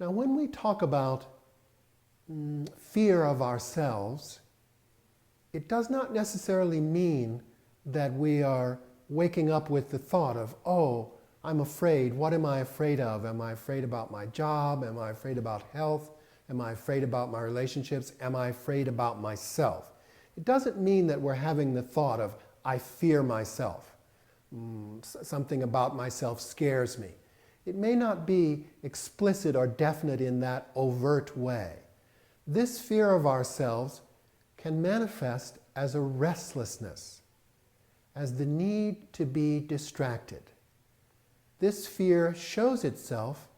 Now, when we talk about fear of ourselves, it does not necessarily mean that we are waking up with the thought of, oh, I'm afraid. What am I afraid of? Am I afraid about my job? Am I afraid about health? Am I afraid about my relationships? Am I afraid about myself? It doesn't mean that we're having the thought of, I fear myself. Something about myself scares me. It may not be explicit or definite in that overt way. This fear of ourselves can manifest as a restlessness, as the need to be distracted. This fear shows itself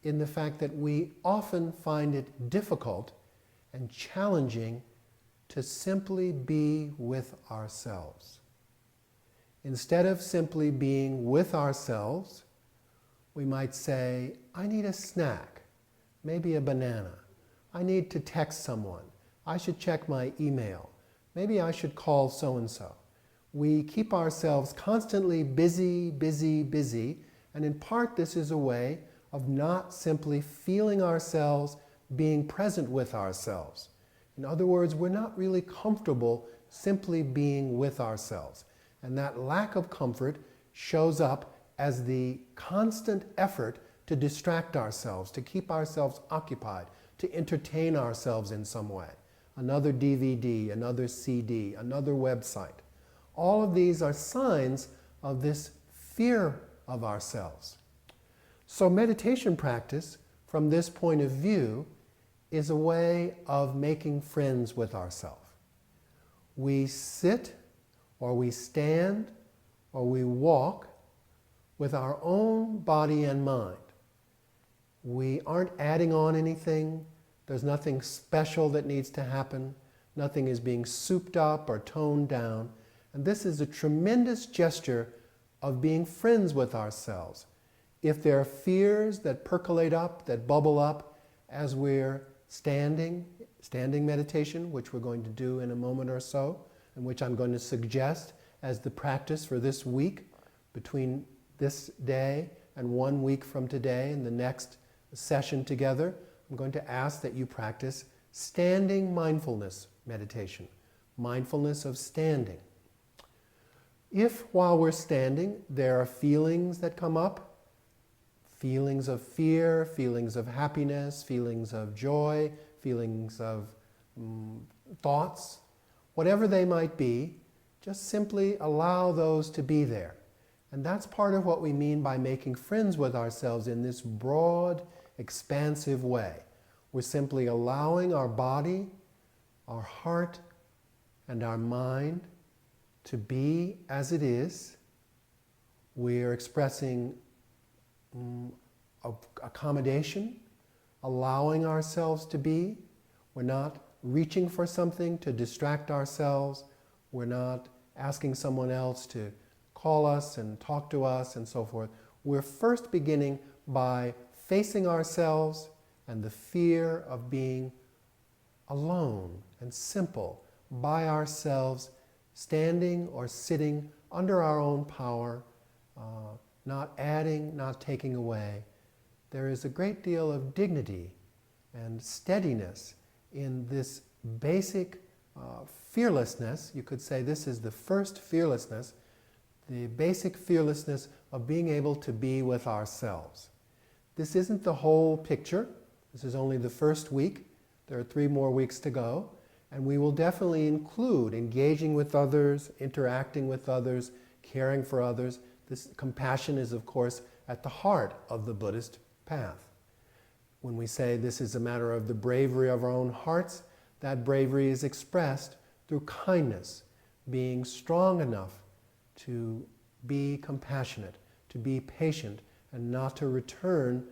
in the fact that we often find it difficult and challenging to simply be with ourselves. Instead of simply being with ourselves, we might say, I need a snack, maybe a banana. I need to text someone. I should check my email. Maybe I should call so-and-so. We keep ourselves constantly busy, busy, busy, and in part this is a way of not simply feeling ourselves, being present with ourselves. In other words, we're not really comfortable simply being with ourselves. And that lack of comfort shows up as the constant effort to distract ourselves, to keep ourselves occupied, to entertain ourselves in some way. Another DVD, another CD, another website. All of these are signs of this fear of ourselves. So meditation practice, from this point of view, is a way of making friends with ourselves. We sit, or we stand, or we walk with our own body and mind. We aren't adding on anything. There's nothing special that needs to happen. Nothing is being souped up or toned down. And this is a tremendous gesture of being friends with ourselves. If there are fears that percolate up, that bubble up as we're standing meditation, which we're going to do in a moment or so, and which I'm going to suggest as the practice for this week, between this day and 1 week from today and the next session together, I'm going to ask that you practice standing mindfulness meditation, mindfulness of standing. If while we're standing there are feelings that come up, feelings of fear, feelings of happiness, feelings of joy, feelings of thoughts, whatever they might be, just simply allow those to be there. And that's part of what we mean by making friends with ourselves in this broad, expansive way. We're simply allowing our body, our heart, and our mind to be as it is. We're expressing accommodation, allowing ourselves to be. We're not reaching for something to distract ourselves. We're not asking someone else to call us and talk to us and so forth. We're first beginning by facing ourselves and the fear of being alone and simple by ourselves, standing or sitting under our own power, not adding, not taking away. There is a great deal of dignity and steadiness in this basic fearlessness. You could say this is the first fearlessness, the basic fearlessness of being able to be with ourselves. This isn't the whole picture. This is only the first week. There are 3 more weeks to go. And we will definitely include engaging with others, interacting with others, caring for others. This compassion is, of course, at the heart of the Buddhist path. When we say this is a matter of the bravery of our own hearts, that bravery is expressed through kindness, being strong enough to be compassionate, to be patient, and not to return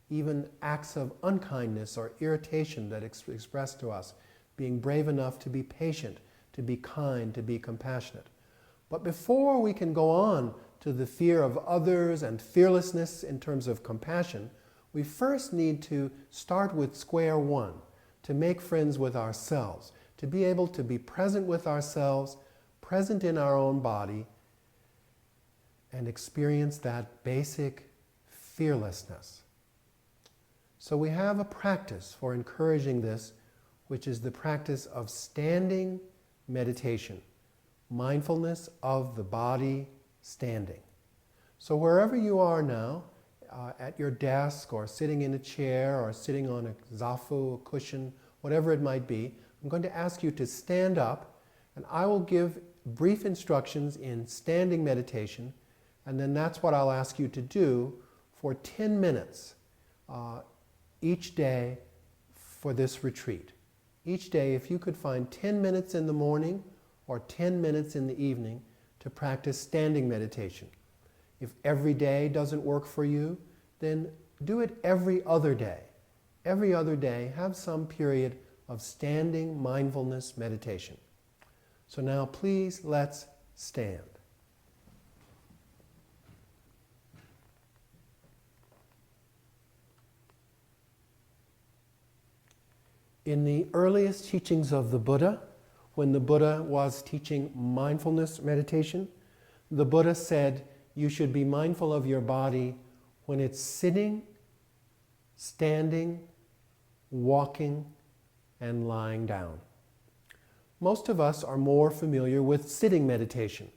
even acts of unkindness or irritation that expressed to us. Being brave enough to be patient, to be kind, to be compassionate. But before we can go on to the fear of others and fearlessness in terms of compassion, we first need to start with square one, to make friends with ourselves, to be able to be present with ourselves, present in our own body, and experience that basic fearlessness. So we have a practice for encouraging this, which is the practice of standing meditation, mindfulness of the body standing. So wherever you are now, at your desk or sitting in a chair or sitting on a zafu, a cushion, whatever it might be, I'm going to ask you to stand up, and I will give brief instructions in standing meditation, and then that's what I'll ask you to do for 10 minutes each day for this retreat. Each day, if you could find 10 minutes in the morning or 10 minutes in the evening to practice standing meditation. If every day doesn't work for you, then do it every other day. Every other day, have some period of standing mindfulness meditation. So now please, let's stand. In the earliest teachings of the Buddha, when the Buddha was teaching mindfulness meditation, the Buddha said you should be mindful of your body when it's sitting, standing, walking, and lying down. Most of us are more familiar with sitting meditation.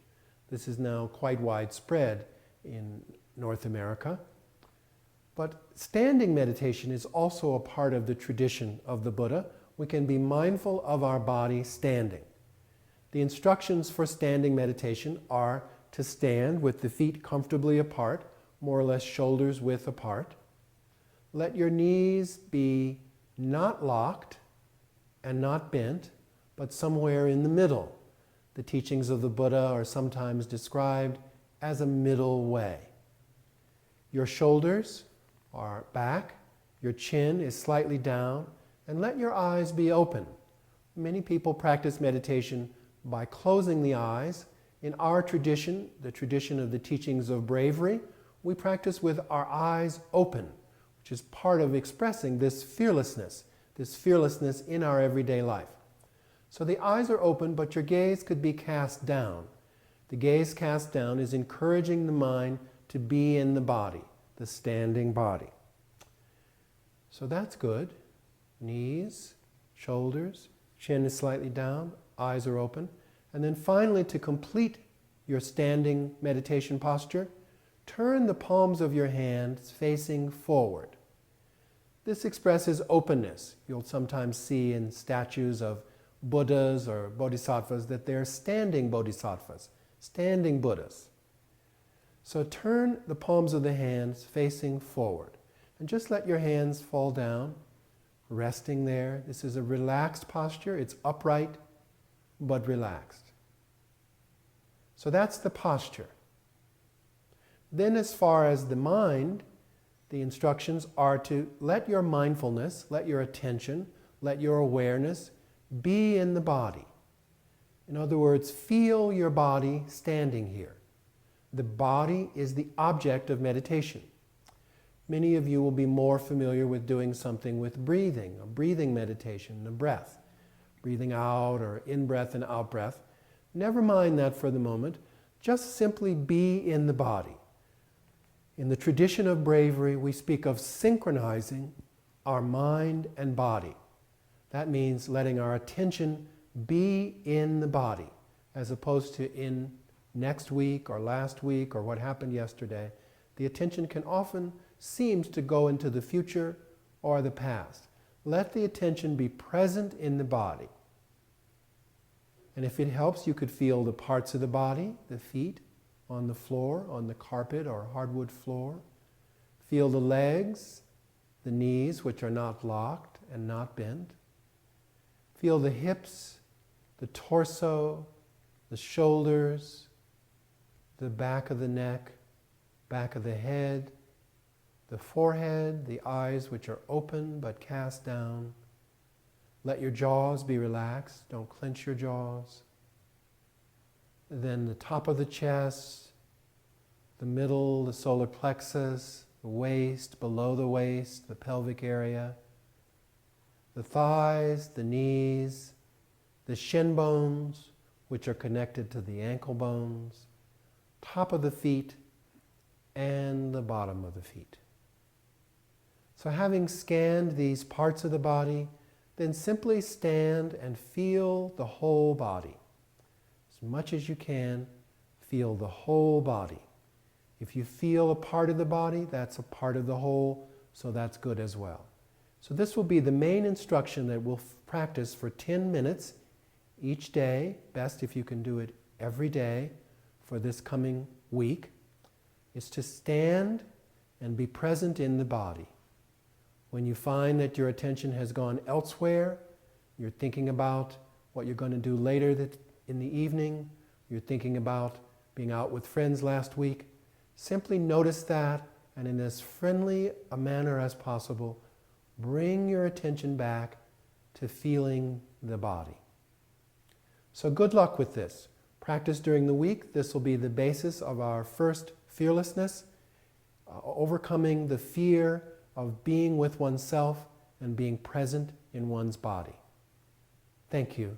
This is now quite widespread in North America. But standing meditation is also a part of the tradition of the Buddha. We can be mindful of our body standing. The instructions for standing meditation are to stand with the feet comfortably apart, more or less shoulders width apart. Let your knees be not locked and not bent, but somewhere in the middle. The teachings of the Buddha are sometimes described as a middle way. Your shoulders are back, your chin is slightly down, and let your eyes be open. Many people practice meditation by closing the eyes. In our tradition, the tradition of the teachings of bravery, we practice with our eyes open, which is part of expressing this fearlessness in our everyday life. So the eyes are open, but your gaze could be cast down. The gaze cast down is encouraging the mind to be in the body, the standing body. So that's good. Knees, shoulders, chin is slightly down, eyes are open. And then finally, to complete your standing meditation posture, turn the palms of your hands facing forward. This expresses openness. You'll sometimes see in statues of Buddhas or Bodhisattvas that they're standing Bodhisattvas, standing Buddhas. So turn the palms of the hands facing forward and just let your hands fall down, resting there. This is a relaxed posture. It's upright but relaxed. So that's the posture. Then as far as the mind, the instructions are to let your mindfulness, let your attention, let your awareness be in the body. In other words, feel your body standing here. The body is the object of meditation. Many of you will be more familiar with doing something with breathing, a breathing meditation, the breath. Breathing out or in-breath and out-breath. Never mind that for the moment. Just simply be in the body. In the tradition of bravery, we speak of synchronizing our mind and body. That means letting our attention be in the body, as opposed to in next week or last week or what happened yesterday. The attention can often seem to go into the future or the past. Let the attention be present in the body. And if it helps, you could feel the parts of the body, the feet on the floor, on the carpet or hardwood floor. Feel the legs, the knees, which are not locked and not bent. Feel the hips, the torso, the shoulders, the back of the neck, back of the head, the forehead, the eyes which are open but cast down. Let your jaws be relaxed. Don't clench your jaws. Then the top of the chest, the middle, the solar plexus, the waist, below the waist, the pelvic area, the thighs, the knees, the shin bones, which are connected to the ankle bones, top of the feet, and the bottom of the feet. So having scanned these parts of the body, then simply stand and feel the whole body. As much as you can, feel the whole body. If you feel a part of the body, that's a part of the whole, so that's good as well. So this will be the main instruction that we'll practice for 10 minutes each day. Best if you can do it every day for this coming week. Is to stand and be present in the body. When you find that your attention has gone elsewhere, you're thinking about what you're going to do later in the evening, you're thinking about being out with friends last week, simply notice that, and in as friendly a manner as possible, bring your attention back to feeling the body. So good luck with this. Practice during the week. This will be the basis of our first fearlessness, overcoming the fear of being with oneself and being present in one's body. Thank you.